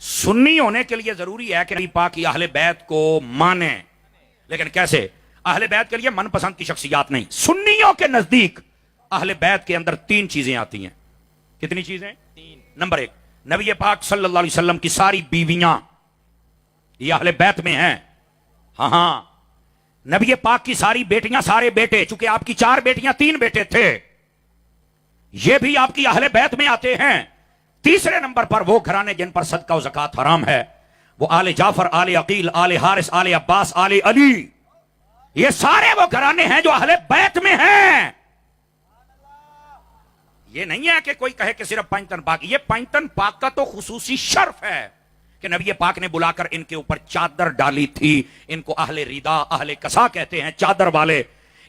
सुन्नी होने के लिए जरूरी है कि नबी पाक की अहले बैत को माने, लेकिन कैसे? अहले बैत के लिए मनपसंद की शख्सियात नहीं। सुन्नियों के नजदीक अहले बैत के अंदर तीन चीजें आती हैं। कितनी चीजें? तीन। नंबर एक, नबी पाक सल्लल्लाहु अलैहि वसल्लम की सारी बीवियां ये अहले बैत में हैं। हाँ, नबी पाक की सारी बेटियां, सारे बेटे, चूंकि आपकी 4 बेटियां 3 बेटे थे, ये भी आपकी अहले बैत में आते हैं। तीसरे नंबर पर वो घराने जिन पर सदका और ज़कात हराम है, वो आले जाफर, आले अकील, आले हारिस, आले अब्बास, आले अली, ये सारे वो घराने हैं जो अहले बैत में हैं। ये नहीं है कि कोई कहे कि सिर्फ पंजतन पाक। ये पंजतन पाक का तो खुसूसी शर्फ है कि नबी पाक ने बुलाकर इनके ऊपर चादर डाली थी। इनको अहले रिदा, अहले कसा कहते हैं, चादर वाले।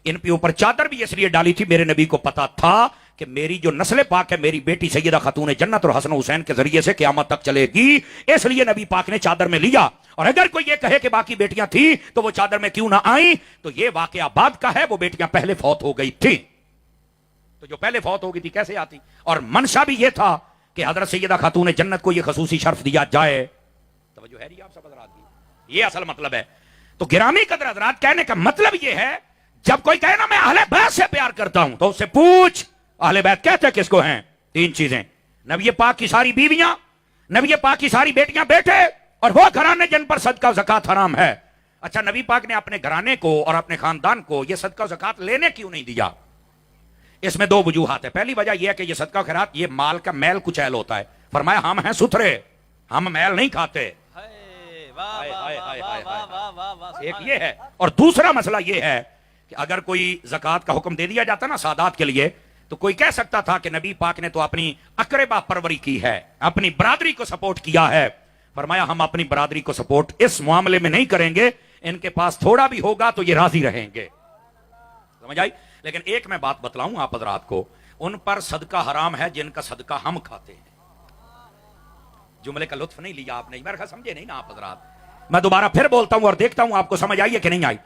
इनके ऊपर चादर भी इसलिए डाली थी, मेरे नबी को पता था कि मेरी जो नस्ल पाक है, मेरी बेटी सैयदा खातून जन्नत और हसन हुसैन के जरिए से क़यामत तक चलेगी, इसलिए नबी पाक ने चादर में लिया। और अगर कोई ये कहे कि बाकी बेटियां थी तो वो चादर में क्यों ना आई, तो ये वाकया बाद का है। वो बेटियां पहले फौत हो गई थी, तो जो पहले फौत हो गई थी कैसे आती? और मनशा भी ये था कि हजरत सैयदा खातून जन्नत को ये खसूसी शर्फ दिया जाए। तवज्जो है आप सब हजरात की? ये असल मतलब है। तो गिरामी कदर हजरात, कहने का मतलब ये है, जब कोई कहे ना मैं अहले बैत से प्यार करता हूं, तो उससे पूछ अहले बैत कहते किसको हैं? 3 चीजें, नबी पाक की सारी बीवियां, नबी पाक की सारी बेटियां, बेटे, और वो घराने जिन पर सदका ज़कात हराम है। अच्छा, नबी पाक ने अपने घराने को और अपने खानदान को यह सदका ज़कात लेने क्यों नहीं दिया? इसमें 2 वजूहात है। पहली वजह यह है कि यह सदका खैरात ये माल का मैल कुचैल होता है। फरमाया हम हैं सुथरे, हम मैल नहीं खाते। एक ये है। और दूसरा मसला यह है कि अगर कोई ज़कात का हुक्म दे दिया जाता ना सादात के लिए, तो कोई कह सकता था कि नबी पाक ने तो अपनी अकरबा परवरी की है, अपनी बरादरी को सपोर्ट किया है। फरमाया हम अपनी बरादरी को सपोर्ट इस मामले में नहीं करेंगे, इनके पास थोड़ा भी होगा तो ये राजी रहेंगे। समझ आई? लेकिन एक मैं बात बतलाऊं आप हजरात को, उन पर सदका हराम है जिनका सदका हम खाते हैं। जुमले का लुत्फ नहीं लिया आपने, मेरे ख्याल समझे नहीं ना आप हजरात। मैं दोबारा फिर बोलता हूं और देखता हूं आपको समझ आई है कि नहीं आई।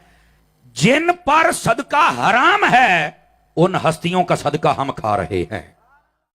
जिन पर सदका हराम है उन हस्तियों का सदका हम खा रहे हैं।